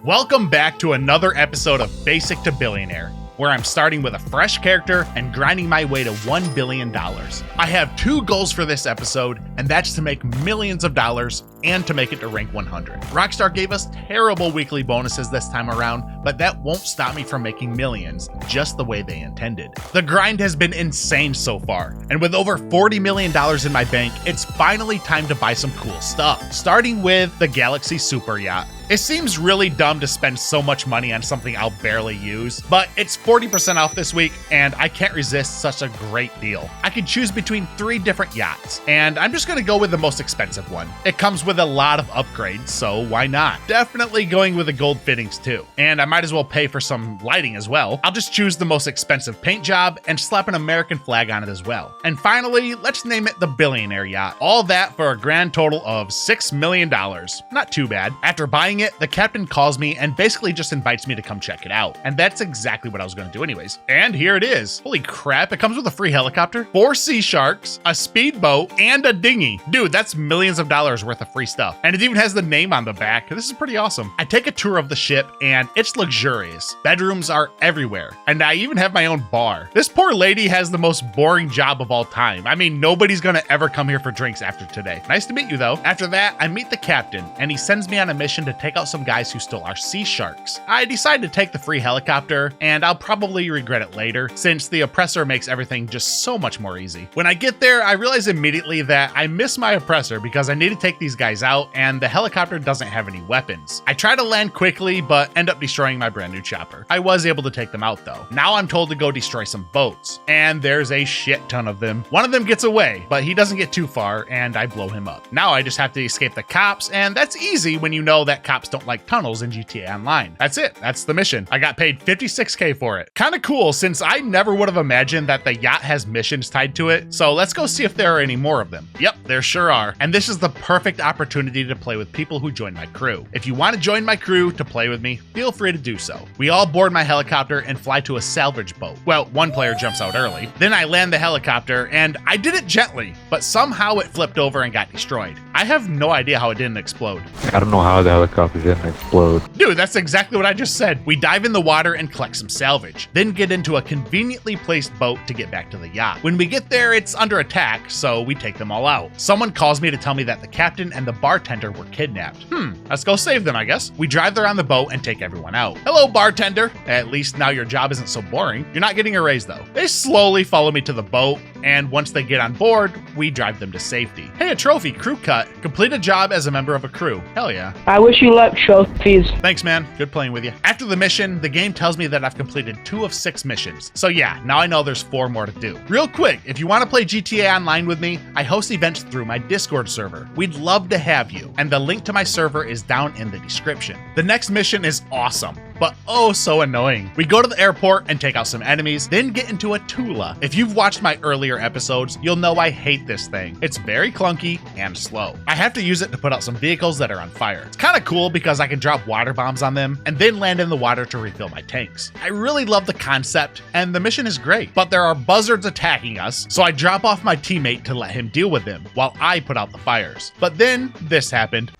Welcome back to another episode of Basic to Billionaire, where I'm starting with a fresh character and grinding my way to $1 billion. I have two goals for this episode, and that's to make millions of dollars and to make it to rank 100. Rockstar gave us terrible weekly bonuses this time around, but that won't stop me from making millions, just the way they intended. The grind has been insane so far, and with over $40 million in my bank, it's finally time to buy some cool stuff, starting with the Galaxy Super Yacht. It seems really dumb to spend so much money on something I'll barely use, but it's 40% off this week, and I can't resist such a great deal. I can choose between 3 different yachts, and I'm just gonna go with the most expensive one. It comes with a lot of upgrades, so why not? Definitely going with the gold fittings too. And I might as well pay for some lighting as well. I'll just choose the most expensive paint job and slap an American flag on it as well. And finally, let's name it the Billionaire Yacht. All that for a grand total of $6 million. Not too bad. After buying it, the captain calls me and basically just invites me to come check it out. And that's exactly what I was going to do anyways. And here it is. Holy crap, it comes with a free helicopter, 4 sea sharks, a speedboat, and a dinghy. Dude, that's millions of dollars worth of free stuff. And it even has the name on the back. This is pretty awesome. I take a tour of the ship and it's luxurious. Bedrooms are everywhere. And I even have my own bar. This poor lady has the most boring job of all time. I mean, nobody's going to ever come here for drinks after today. Nice to meet you though. After that, I meet the captain and he sends me on a mission to take out some guys who stole our sea sharks. I decide to take the free helicopter, and I'll probably regret it later, since the oppressor makes everything just so much more easy. When I get there, I realize immediately that I miss my oppressor because I need to take these guys out, and the helicopter doesn't have any weapons. I try to land quickly, but end up destroying my brand new chopper. I was able to take them out though. Now I'm told to go destroy some boats, and there's a shit ton of them. One of them gets away, but he doesn't get too far, and I blow him up. Now I just have to escape the cops, and that's easy when you know that cops don't like tunnels in GTA Online. That's it. That's the mission. I got paid $56K for it. Kind of cool, since I never would have imagined that the yacht has missions tied to it. So let's go see if there are any more of them. Yep, there sure are. And this is the perfect opportunity to play with people who join my crew. If you want to join my crew to play with me, feel free to do so. We all board my helicopter and fly to a salvage boat. Well, one player jumps out early. Then I land the helicopter, and I did it gently, but somehow it flipped over and got destroyed. I have no idea how it didn't explode. I don't know how the helicopter didn't explode. Dude, that's exactly what I just said. We dive in the water and collect some salvage, then get into a conveniently placed boat to get back to the yacht. When we get there, it's under attack, so we take them all out. Someone calls me to tell me that the captain and the bartender were kidnapped. Let's go save them, I guess. We drive there on the boat and take everyone out. Hello, bartender. At least now your job isn't so boring. You're not getting a raise though. They slowly follow me to the boat, and once they get on board, we drive them to safety. Hey, a trophy, crew cut. Complete a job as a member of a crew. Hell yeah. I wish you luck, trophies. Thanks, man. Good playing with you. After the mission, the game tells me that I've completed 2 of 6 missions. So yeah, now I know there's 4 more to do. Real quick, if you want to play GTA Online with me, I host events through my Discord server. We'd love to have you, and the link to my server is down in the description. The next mission is awesome, but oh so annoying. We go to the airport and take out some enemies, then get into a Tula. If you've watched my earlier episodes, you'll know I hate this thing. It's very clunky and slow. I have to use it to put out some vehicles that are on fire. It's kind of cool because I can drop water bombs on them and then land in the water to refill my tanks. I really love the concept, and the mission is great, but there are buzzards attacking us, so I drop off my teammate to let him deal with them while I put out the fires. But then this happened.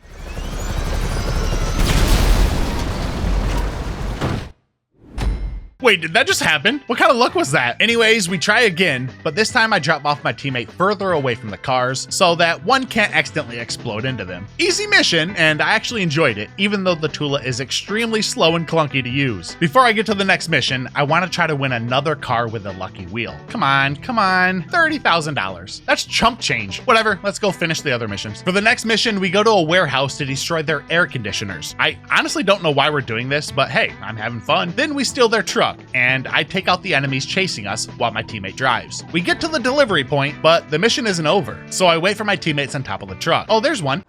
Wait, did that just happen? What kind of luck was that? Anyways, we try again, but this time I drop off my teammate further away from the cars so that one can't accidentally explode into them. Easy mission, and I actually enjoyed it, even though the Tula is extremely slow and clunky to use. Before I get to the next mission, I want to try to win another car with a lucky wheel. Come on, come on. $30,000. That's chump change. Whatever, let's go finish the other missions. For the next mission, we go to a warehouse to destroy their air conditioners. I honestly don't know why we're doing this, but hey, I'm having fun. Then we steal their truck, and I take out the enemies chasing us while my teammate drives. We get to the delivery point, but the mission isn't over, so I wait for my teammates on top of the truck. Oh, there's one.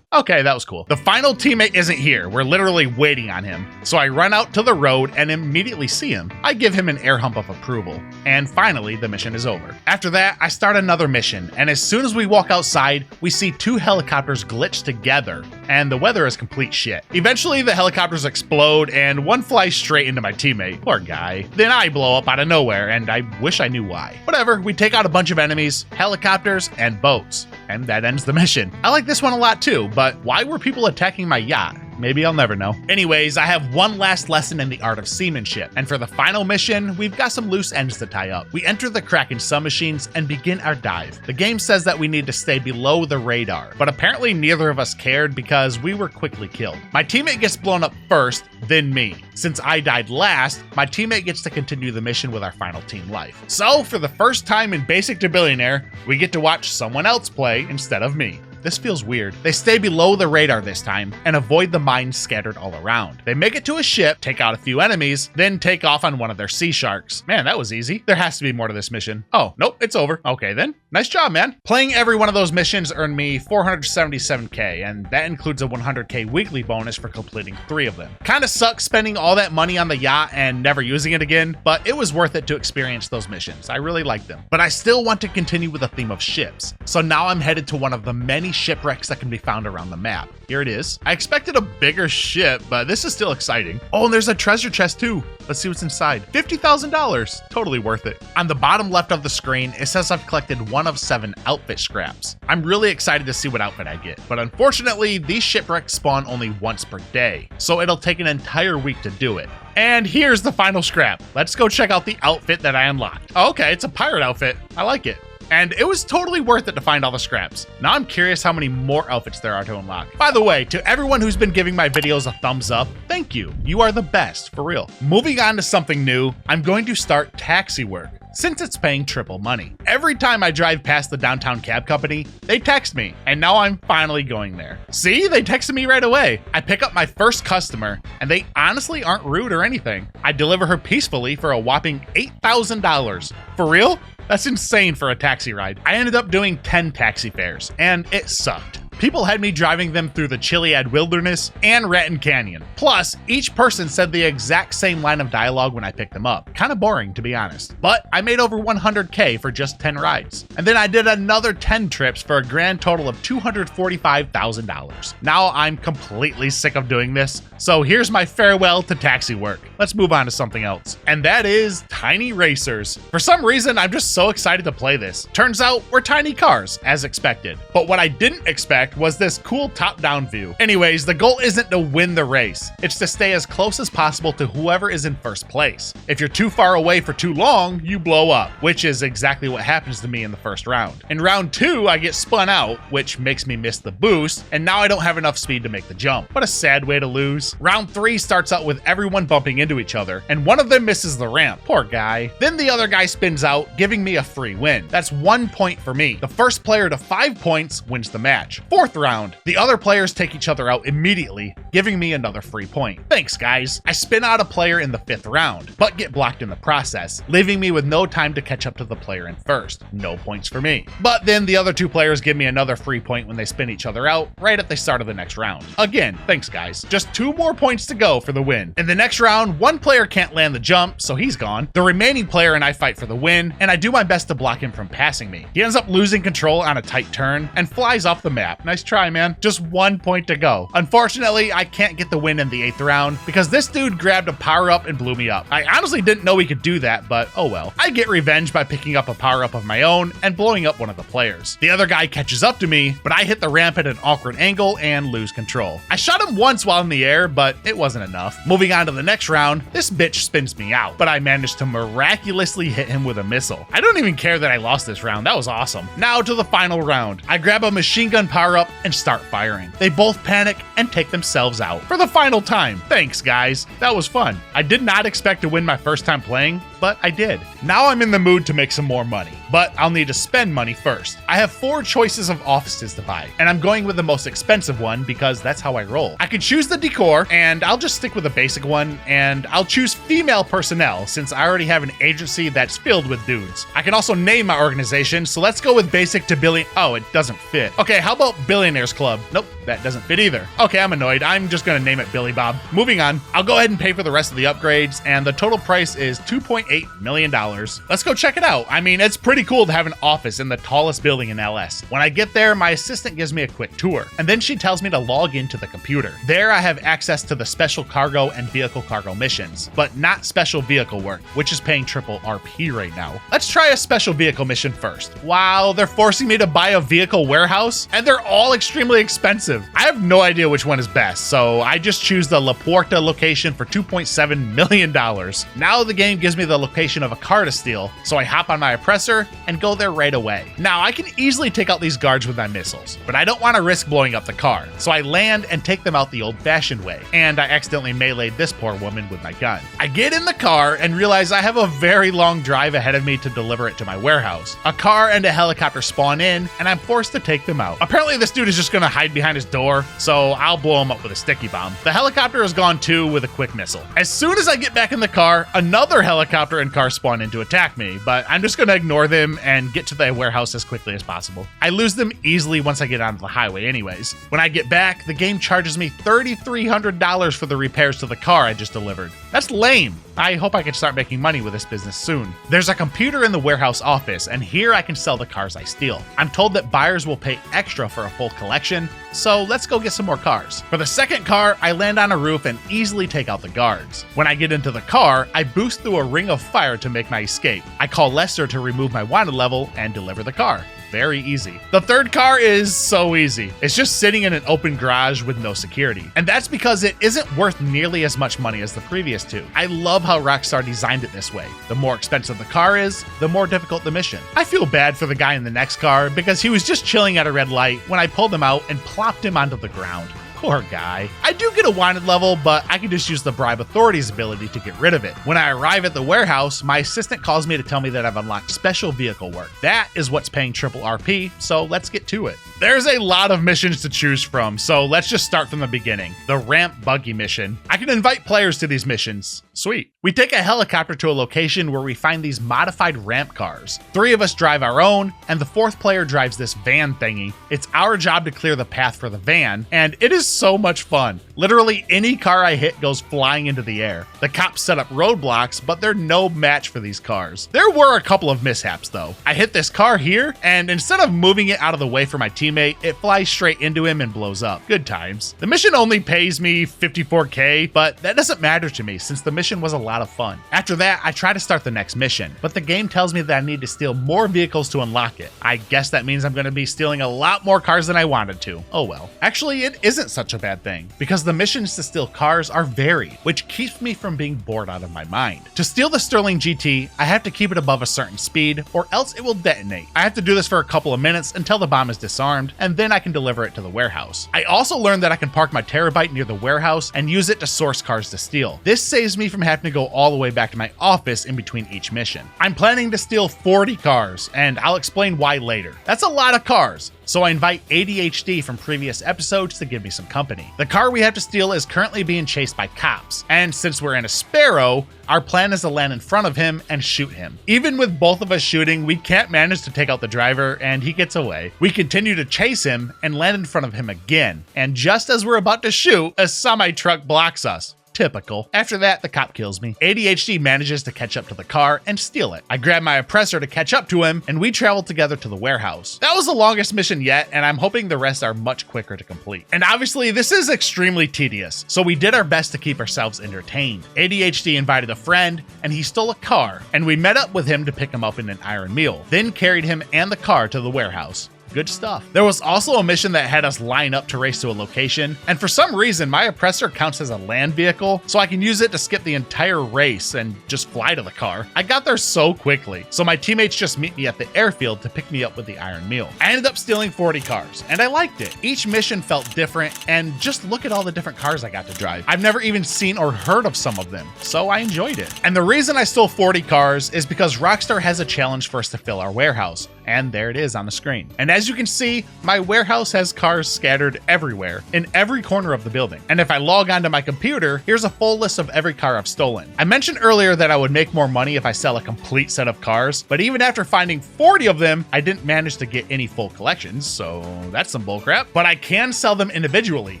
Okay, that was cool. The final teammate isn't here. We're literally waiting on him. So I run out to the road and immediately see him. I give him an air hump of approval. And finally, the mission is over. After that, I start another mission. And as soon as we walk outside, we see 2 helicopters glitch together. And the weather is complete shit. Eventually, the helicopters explode and one flies straight into my teammate. Poor guy. Then I blow up out of nowhere and I wish I knew why. Whatever, we take out a bunch of enemies, helicopters, and boats. and that ends the mission. I like this one a lot too, but why were people attacking my yacht? Maybe I'll never know. Anyways, I have one last lesson in the art of seamanship, and for the final mission, we've got some loose ends to tie up. We enter the Kraken submachines and begin our dive. The game says that we need to stay below the radar, but apparently neither of us cared because we were quickly killed. My teammate gets blown up first, then me. Since I died last, my teammate gets to continue the mission with our final team life. So, for the first time in Basic to Billionaire, we get to watch someone else play instead of me. This feels weird. They stay below the radar this time and avoid the mines scattered all around. They make it to a ship, take out a few enemies, then take off on one of their sea sharks. Man, that was easy. There has to be more to this mission. Oh, nope, it's over. Okay then. Nice job, man. Playing every one of those missions earned me 477k, and that includes a 100k weekly bonus for completing 3 of them. Kinda sucks spending all that money on the yacht and never using it again, but it was worth it to experience those missions. I really liked them. But I still want to continue with the theme of ships. So now I'm headed to one of the many shipwrecks that can be found around the map. Here it is. I expected a bigger ship, but this is still exciting. Oh, and there's a treasure chest too. Let's see what's inside. $50,000. Totally worth it. On the bottom left of the screen, it says I've collected 1 of 7 outfit scraps. I'm really excited to see what outfit I get, but unfortunately, these shipwrecks spawn only once per day, so it'll take an entire week to do it. And here's the final scrap. Let's go check out the outfit that I unlocked. Oh, okay, it's a pirate outfit. I like it. And it was totally worth it to find all the scraps. Now I'm curious how many more outfits there are to unlock. By the way, to everyone who's been giving my videos a thumbs up, thank you. You are the best, for real. Moving on to something new, I'm going to start taxi work, since it's paying triple money. Every time I drive past the downtown cab company, they text me, and now I'm finally going there. See, they texted me right away. I pick up my first customer, and they honestly aren't rude or anything. I deliver her peacefully for a whopping $8,000. For real? That's insane for a taxi ride. I ended up doing 10 taxi fares, and it sucked. People had me driving them through the Chiliad Wilderness and Raton Canyon. Plus, each person said the exact same line of dialogue when I picked them up. Kind of boring, to be honest. But I made over 100k for just 10 rides. And then I did another 10 trips for a grand total of $245,000. Now I'm completely sick of doing this, so here's my farewell to taxi work. Let's move on to something else. And that is Tiny Racers. For some reason, I'm just so excited to play this. Turns out, we're tiny cars, as expected. But what I didn't expect was this cool top-down view. Anyways, the goal isn't to win the race. It's to stay as close as possible to whoever is in first place. If you're too far away for too long, you blow up, which is exactly what happens to me in the first round. In round 2, I get spun out, which makes me miss the boost, and now I don't have enough speed to make the jump. What a sad way to lose. Round 3 starts out with everyone bumping into each other, and one of them misses the ramp. Poor guy. Then the other guy spins out, giving me a free win. That's 1 point for me. The first player to 5 points wins the match. 4th round, the other players take each other out immediately, giving me another free point. Thanks, guys. I spin out a player in the 5th round, but get blocked in the process, leaving me with no time to catch up to the player in first. No points for me. But then the other 2 players give me another free point when they spin each other out right at the start of the next round. Again, thanks, guys. Just 2 more points to go for the win. In the next round, 1 player can't land the jump, so he's gone. The remaining player and I fight for the win, and I do my best to block him from passing me. He ends up losing control on a tight turn and flies off the map. Nice try, man. Just 1 point to go. Unfortunately, I can't get the win in the 8th round because this dude grabbed a power-up and blew me up. I honestly didn't know he could do that, but oh well. I get revenge by picking up a power-up of my own and blowing up one of the players. The other guy catches up to me, but I hit the ramp at an awkward angle and lose control. I shot him once while in the air, but it wasn't enough. Moving on to the next round, this bitch spins me out, but I managed to miraculously hit him with a missile. I don't even care that I lost this round. That was awesome. Now to the final round. I grab a machine gun power-up and start firing. They both panic and take themselves out for the final time. Thanks, guys. That was fun. I did not expect to win my first time playing, but I did. Now I'm in the mood to make some more money, but I'll need to spend money first. I have 4 choices of offices to buy, and I'm going with the most expensive one because that's how I roll. I could choose the decor, and I'll just stick with the basic one, and I'll choose female personnel since I already have an agency that's filled with dudes. I can also name my organization, so let's go with basic to billion. Oh, it doesn't fit. Okay, how about Billionaires Club? Nope, that doesn't fit either. Okay, I'm annoyed. I'm just gonna name it Billy Bob. Moving on, I'll go ahead and pay for the rest of the upgrades, and the total price is $2.8 million. Let's go check it out. I mean, it's pretty cool to have an office in the tallest building in LS. When I get there, my assistant gives me a quick tour, and then she tells me to log into the computer. There, I have access to the special cargo and vehicle cargo missions, but not special vehicle work, which is paying triple RP right now. Let's try a special vehicle mission first. Wow, they're forcing me to buy a vehicle warehouse, and they're all extremely expensive. I have no idea which one is best, so I just choose the La Puerta location for $2.7 million. Now the game gives me the location of a car to steal, so I hop on my oppressor and go there right away. Now I can easily take out these guards with my missiles, but I don't want to risk blowing up the car, so I land and take them out the old-fashioned way, and I accidentally meleeed this poor woman with my gun. I get in the car and realize I have a very long drive ahead of me to deliver it to my warehouse. A car and a helicopter spawn in, and I'm forced to take them out. Apparently this dude is just gonna hide behind his door, so I'll blow him up with a sticky bomb. The helicopter is gone too with a quick missile. As soon as I get back in the car, another helicopter and car spawn in to attack me, but I'm just gonna ignore them and get to the warehouse as quickly as possible. I lose them easily once I get onto the highway anyways. When I get back, the game charges me $3,300 for the repairs to the car I just delivered. That's lame. I hope I can start making money with this business soon. There's a computer in the warehouse office, and here I can sell the cars I steal. I'm told that buyers will pay extra for a full collection, so let's go get some more cars. For the second car, I land on a roof and easily take out the guards. When I get into the car, I boost through a ring of fire to make my escape. I call Lester to remove my wanted level and deliver the car. Very easy. The third car is so easy. It's just sitting in an open garage with no security. And that's because it isn't worth nearly as much money as the previous two. I love how Rockstar designed it this way. The more expensive the car is, the more difficult the mission. I feel bad for the guy in the next car because he was just chilling at a red light when I pulled him out and plopped him onto the ground. Poor guy. I do get a wanted level, but I can just use the bribe authority's ability to get rid of it. When I arrive at the warehouse, my assistant calls me to tell me that I've unlocked special vehicle work. That is what's paying triple RP, so let's get to it. There's a lot of missions to choose from, so let's just start from the beginning. The ramp buggy mission. I can invite players to these missions. Sweet. We take a helicopter to a location where we find these modified ramp cars. 3 of us drive our own, and the 4th player drives this van thingy. It's our job to clear the path for the van, and it is so much fun. Literally any car I hit goes flying into the air. The cops set up roadblocks, but they're no match for these cars. There were a couple of mishaps though. I hit this car here, and instead of moving it out of the way for my teammate, it flies straight into him and blows up. Good times. The mission only pays me $54K, but that doesn't matter to me since the mission was a lot of fun. After that, I try to start the next mission, but the game tells me that I need to steal more vehicles to unlock it. I guess that means I'm going to be stealing a lot more cars than I wanted to. Oh well. Actually, it isn't such a bad thing, because the missions to steal cars are varied, which keeps me from being bored out of my mind. To steal the Sterling GT, I have to keep it above a certain speed, or else it will detonate. I have to do this for a couple of minutes until the bomb is disarmed, and then I can deliver it to the warehouse. I also learned that I can park my Terabyte near the warehouse and use it to source cars to steal. This saves me from having to go all the way back to my office in between each mission. I'm planning to steal 40 cars, and I'll explain why later. That's a lot of cars, so I invite ADHD from previous episodes to give me some company. The car we have to steal is currently being chased by cops, and since we're in a Sparrow, our plan is to land in front of him and shoot him. Even with both of us shooting, we can't manage to take out the driver, and he gets away. We continue to chase him and land in front of him again, and just as we're about to shoot, a semi-truck blocks us. Typical. After that, the cop kills me. ADHD manages to catch up to the car and steal it. I grab my oppressor to catch up to him, and we travel together to the warehouse. That was the longest mission yet, and I'm hoping the rest are much quicker to complete. And obviously, this is extremely tedious, so we did our best to keep ourselves entertained. ADHD invited a friend, and he stole a car, and we met up with him to pick him up in an iron mule, then carried him and the car to the warehouse. Good stuff. There was also a mission that had us line up to race to a location, and for some reason my oppressor counts as a land vehicle, so I can use it to skip the entire race and just fly to the car. I got there so quickly, so my teammates just meet me at the airfield to pick me up with the iron mule. I ended up stealing 40 cars, and I liked it. Each mission felt different, and just look at all the different cars I got to drive. I've never even seen or heard of some of them, so I enjoyed it. And the reason I stole 40 cars is because Rockstar has a challenge for us to fill our warehouse. And there it is on the screen. And as you can see, my warehouse has cars scattered everywhere, in every corner of the building. And if I log onto my computer, here's a full list of every car I've stolen. I mentioned earlier that I would make more money if I sell a complete set of cars, but even after finding 40 of them, I didn't manage to get any full collections, so that's some bullcrap. But I can sell them individually,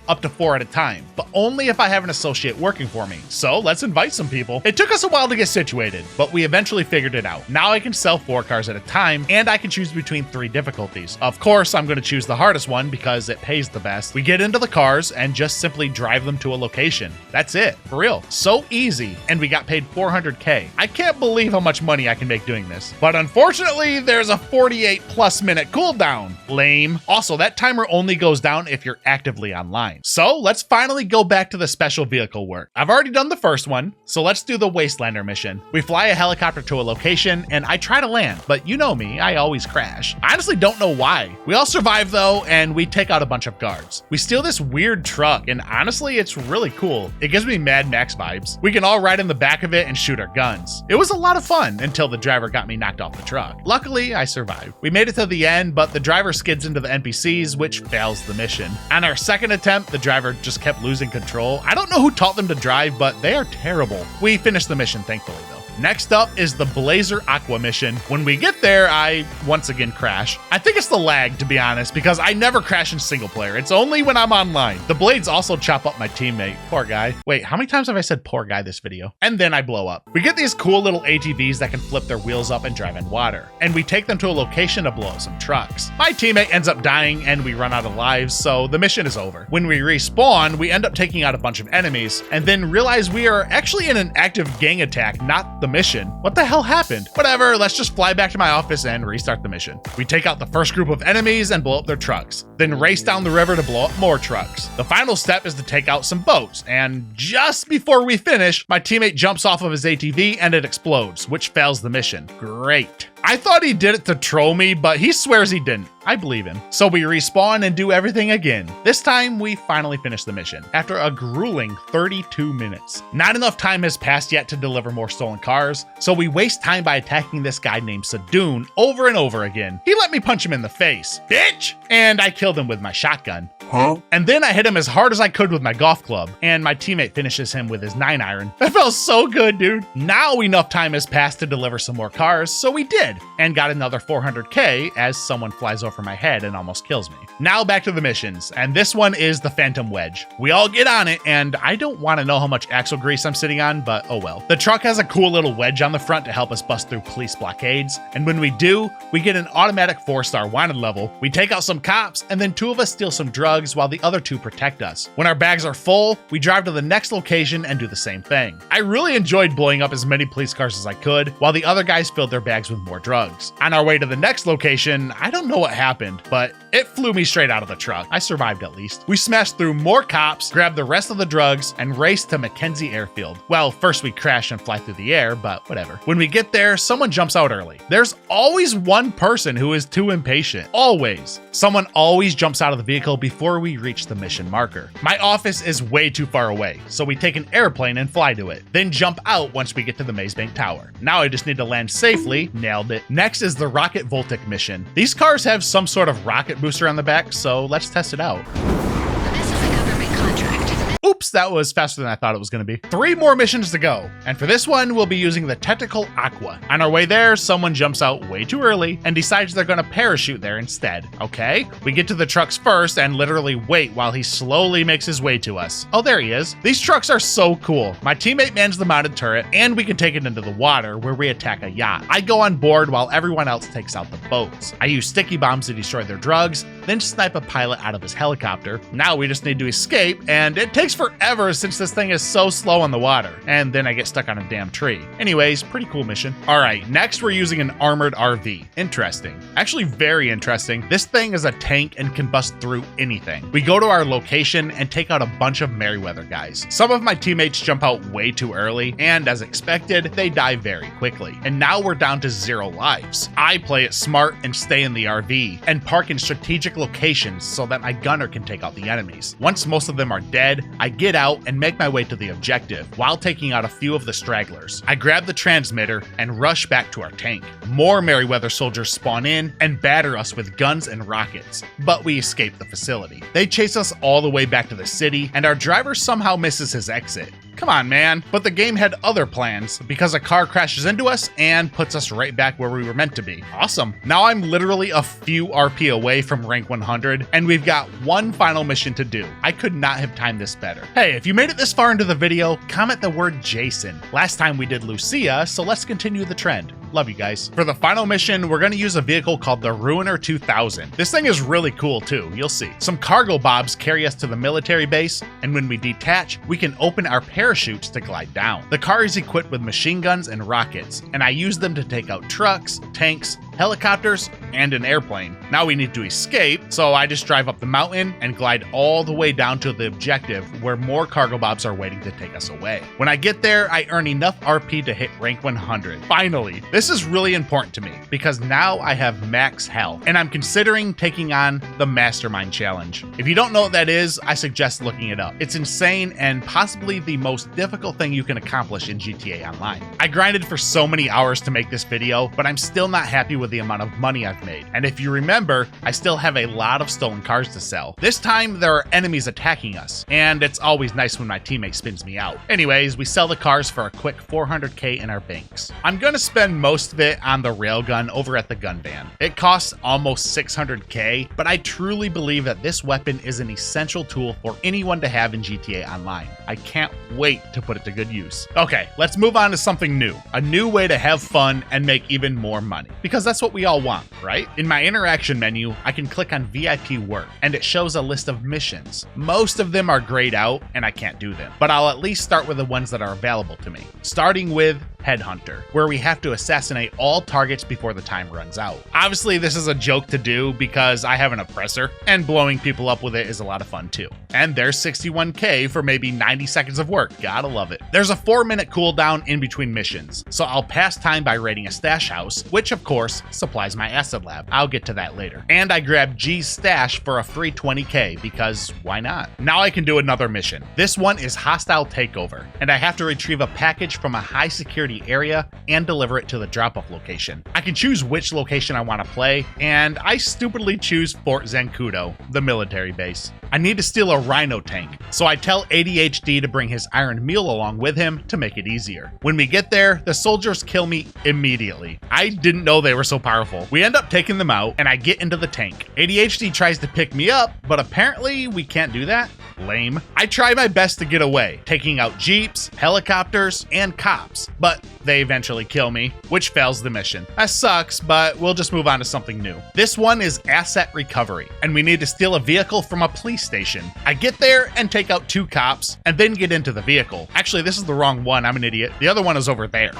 up to 4 at a time, but only if I have an associate working for me. So let's invite some people. It took us a while to get situated, but we eventually figured it out. Now I can sell 4 cars at a time, and I can choose between 3 difficulties. Of course, I'm going to choose the hardest one because it pays the best. We get into the cars and just simply drive them to a location. That's it, for real. So easy, and we got paid 400K. I can't believe how much money I can make doing this. But unfortunately, there's a 48+ minute cooldown. Lame. Also, that timer only goes down if you're actively online. So let's finally go back to the special vehicle work. I've already done the first one, so let's do the Wastelander mission. We fly a helicopter to a location, and I try to land, but you know me, I always crash. I honestly don't know why. We all survive though, and we take out a bunch of guards. We steal this weird truck, and honestly, it's really cool. It gives me Mad Max vibes. We can all ride in the back of it and shoot our guns. It was a lot of fun until the driver got me knocked off the truck. Luckily, I survived. We made it to the end, but the driver skids into the NPCs, which fails the mission. On our second attempt, the driver just kept losing control. I don't know who taught them to drive, but they are terrible. We finished the mission, thankfully, though. Next up is the Blazer Aqua mission. When we get there, I once again crash. I think it's the lag, to be honest, because I never crash in single player. It's only when I'm online. The blades also chop up my teammate. Poor guy. Wait, how many times have I said poor guy this video? And then I blow up. We get these cool little ATVs that can flip their wheels up and drive in water. And we take them to a location to blow up some trucks. My teammate ends up dying and we run out of lives, so the mission is over. When we respawn, we end up taking out a bunch of enemies and then realize we are actually in an active gang attack, not the mission. What the hell happened? Whatever, let's just fly back to my office and restart the mission. We take out the first group of enemies and blow up their trucks, then race down the river to blow up more trucks. The final step is to take out some boats, and just before we finish, my teammate jumps off of his ATV and it explodes, which fails the mission. Great. I thought he did it to troll me, but he swears he didn't. I believe him. So we respawn and do everything again. This time, we finally finish the mission, after a grueling 32 minutes. Not enough time has passed yet to deliver more stolen cars, so we waste time by attacking this guy named Sadoon over and over again. He let me punch him in the face, bitch! And I killed him with my shotgun. Huh? And then I hit him as hard as I could with my golf club, and my teammate finishes him with his 9-iron. That felt so good, dude. Now enough time has passed to deliver some more cars, so we did, and got another 400K as someone flies over my head and almost kills me. Now back to the missions, and this one is the Phantom Wedge. We all get on it, and I don't want to know how much axle grease I'm sitting on, but oh well. The truck has a cool little wedge on the front to help us bust through police blockades, and when we do, we get an automatic 4-star wanted level. We take out some cops, and then 2 of us steal some drugs while the other 2 protect us. When our bags are full, we drive to the next location and do the same thing. I really enjoyed blowing up as many police cars as I could, while the other guys filled their bags with more drugs. On our way to the next location, I don't know what happened, but it flew me straight out of the truck. I survived at least. We smashed through more cops, grabbed the rest of the drugs, and raced to Mackenzie Airfield. Well, first we crash and fly through the air, but whatever. When we get there, someone jumps out early. There's always one person who is too impatient. Always. Someone always jumps out of the vehicle before we reach the mission marker. My office is way too far away, so we take an airplane and fly to it, then jump out once we get to the Maze Bank Tower. Now I just need to land safely. Nailed it. Next is the Rocket Voltic mission. These cars have some sort of rocket booster on the back, so let's test it out. This is a government contract. Oops, that was faster than I thought it was going to be. 3 more missions to go, and for this one, we'll be using the Tactical Aqua. On our way there, someone jumps out way too early and decides they're going to parachute there instead. Okay, we get to the trucks first and literally wait while he slowly makes his way to us. Oh, there he is. These trucks are so cool. My teammate mans the mounted turret, and we can take it into the water where we attack a yacht. I go on board while everyone else takes out the boats. I use sticky bombs to destroy their drugs, then snipe a pilot out of his helicopter. Now we just need to escape, and it takes forever since this thing is so slow on the water. And then I get stuck on a damn tree. Anyways, pretty cool mission. All right, next we're using an armored RV. Interesting. Actually, very interesting. This thing is a tank and can bust through anything. We go to our location and take out a bunch of Merryweather guys. Some of my teammates jump out way too early, and as expected, they die very quickly. And now we're down to 0 lives. I play it smart and stay in the RV and park in strategic locations so that my gunner can take out the enemies. Once most of them are dead, I get out and make my way to the objective while taking out a few of the stragglers. I grab the transmitter and rush back to our tank. More Merryweather soldiers spawn in and batter us with guns and rockets, but we escape the facility. They chase us all the way back to the city, and our driver somehow misses his exit. Come on, man. But the game had other plans because a car crashes into us and puts us right back where we were meant to be. Awesome. Now I'm literally a few RP away from rank 100, and we've got one final mission to do. I could not have timed this better. Hey, if you made it this far into the video, comment the word Jason. Last time we did Lucia, so let's continue the trend. Love you guys. For the final mission, we're going to use a vehicle called the Ruiner 2000. This thing is really cool too, you'll see. Some cargo bobs carry us to the military base, and when we detach, we can open our parachutes to glide down. The car is equipped with machine guns and rockets, and I use them to take out trucks, tanks, helicopters, and an airplane. Now we need to escape, so I just drive up the mountain and glide all the way down to the objective where more cargo bobs are waiting to take us away. When I get there, I earn enough RP to hit rank 100. Finally, this is really important to me because now I have max health, and I'm considering taking on the Mastermind Challenge. If you don't know what that is, I suggest looking it up. It's insane and possibly the most difficult thing you can accomplish in GTA Online. I grinded for so many hours to make this video, but I'm still not happy with the amount of money I've made. And if you remember, I still have a lot of stolen cars to sell. This time, there are enemies attacking us, and it's always nice when my teammate spins me out. Anyways, we sell the cars for a quick 400k in our banks. I'm gonna spend most of it on the railgun over at the gun van. It costs almost 600k, but I truly believe that this weapon is an essential tool for anyone to have in GTA Online. I can't wait to put it to good use. Okay, let's move on to something new. A new way to have fun and make even more money, because that's what we all want, right? In my interaction menu, I can click on VIP work, and it shows a list of missions. Most of them are grayed out, and I can't do them, but I'll at least start with the ones that are available to me, starting with Headhunter, where we have to assassinate all targets before the time runs out. Obviously, this is a joke to do because I have an oppressor, and blowing people up with it is a lot of fun too. And there's 61k for maybe 90 seconds of work. Gotta love it. There's a 4-minute cooldown in between missions, so I'll pass time by raiding a stash house, which of course supplies my acid lab. I'll get to that later. And I grab G's stash for a free 20k because why not? Now I can do another mission. This one is Hostile Takeover, and I have to retrieve a package from a high security area and deliver it to the drop-off location. I can choose which location I want to play, and I stupidly choose Fort Zancudo, the military base. I need to steal a Rhino tank, so I tell ADHD to bring his iron mule along with him to make it easier. When we get there, the soldiers kill me immediately. I didn't know they were so powerful. We end up taking them out, and I get into the tank. ADHD tries to pick me up, but apparently we can't do that. Lame. I try my best to get away, taking out jeeps, helicopters, and cops, but they eventually kill me, which fails the mission. That sucks, but we'll just move on to something new. This one is asset recovery, and we need to steal a vehicle from a police station. I get there and take out 2 cops, and then get into the vehicle. Actually, this is the wrong one. I'm an idiot. The other one is over there.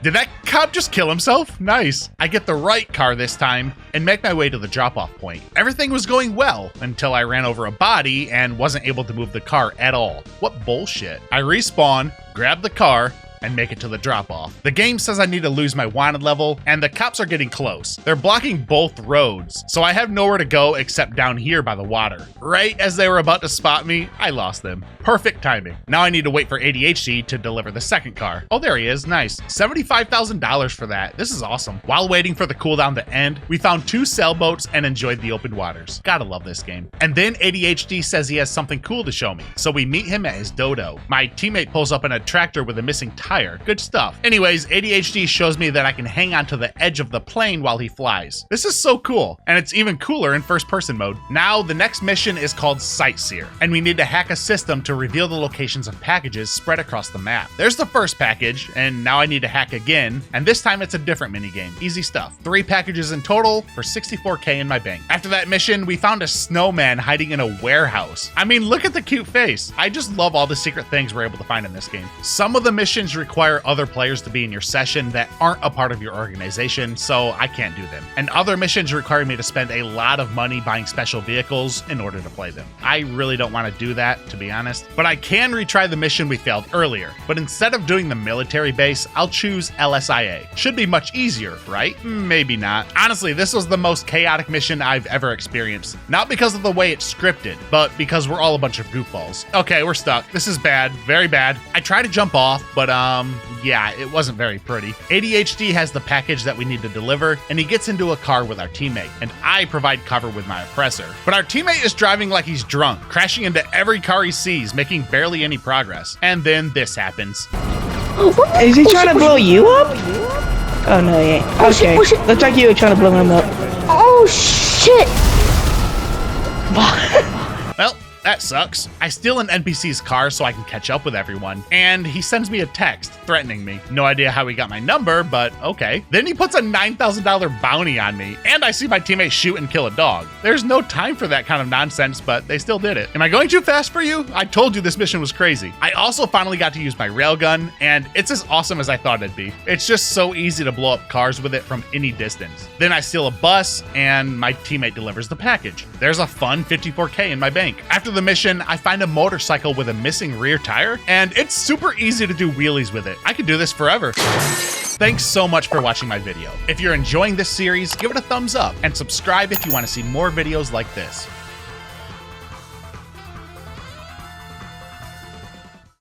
Did that cop just kill himself? Nice. I get the right car this time and make my way to the drop-off point. Everything was going well until I ran over a body and wasn't able to move the car at all. What bullshit. I respawn, grab the car, and make it to the drop-off. The game says I need to lose my wanted level, and the cops are getting close. They're blocking both roads, so I have nowhere to go except down here by the water. Right as they were about to spot me, I lost them. Perfect timing. Now I need to wait for ADHD to deliver the second car. Oh, there he is. Nice. $75,000 for that. This is awesome. While waiting for the cooldown to end, we found 2 sailboats and enjoyed the open waters. Gotta love this game. And then ADHD says he has something cool to show me, so we meet him at his dodo. My teammate pulls up in a tractor with a missing tire. Good stuff. Anyways, ADHD shows me that I can hang onto the edge of the plane while he flies. This is so cool, and it's even cooler in first-person mode. Now, the next mission is called Sightseer, and we need to hack a system to reveal the locations of packages spread across the map. There's the first package, and now I need to hack again, and this time it's a different minigame. Easy stuff. 3 packages in total for 64k in my bank. After that mission, we found a snowman hiding in a warehouse. I mean, look at the cute face. I just love all the secret things we're able to find in this game. Some of the missions require other players to be in your session that aren't a part of your organization, so I can't do them. And other missions require me to spend a lot of money buying special vehicles in order to play them. I really don't want to do that, to be honest, but I can retry the mission we failed earlier. But instead of doing the military base, I'll choose LSIA. Should be much easier, right? Maybe not. Honestly, this was the most chaotic mission I've ever experienced. Not because of the way it's scripted, but because we're all a bunch of goofballs. Okay, we're stuck. This is bad, very bad. I tried to jump off, but yeah, it wasn't very pretty. ADHD has the package that we need to deliver, and he gets into a car with our teammate, and I provide cover with my oppressor. But our teammate is driving like he's drunk, crashing into every car he sees, making barely any progress. And then this happens. Is he trying to blow you up? Oh no, he ain't. Okay, looks like you were trying to blow him up. Oh shit! Well, that sucks. I steal an NPC's car so I can catch up with everyone, and he sends me a text threatening me. No idea how he got my number, but okay. Then he puts a $9,000 bounty on me, and I see my teammate shoot and kill a dog. There's no time for that kind of nonsense, but they still did it. Am I going too fast for you? I told you this mission was crazy. I also finally got to use my railgun, and it's as awesome as I thought it'd be. It's just so easy to blow up cars with it from any distance. Then I steal a bus, and my teammate delivers the package. There's a fun 54K in my bank. After the mission, I find a motorcycle with a missing rear tire, and it's super easy to do wheelies with it. I could do this forever. Thanks so much for watching my video. If you're enjoying this series, give it a thumbs up and subscribe if you want to see more videos like this.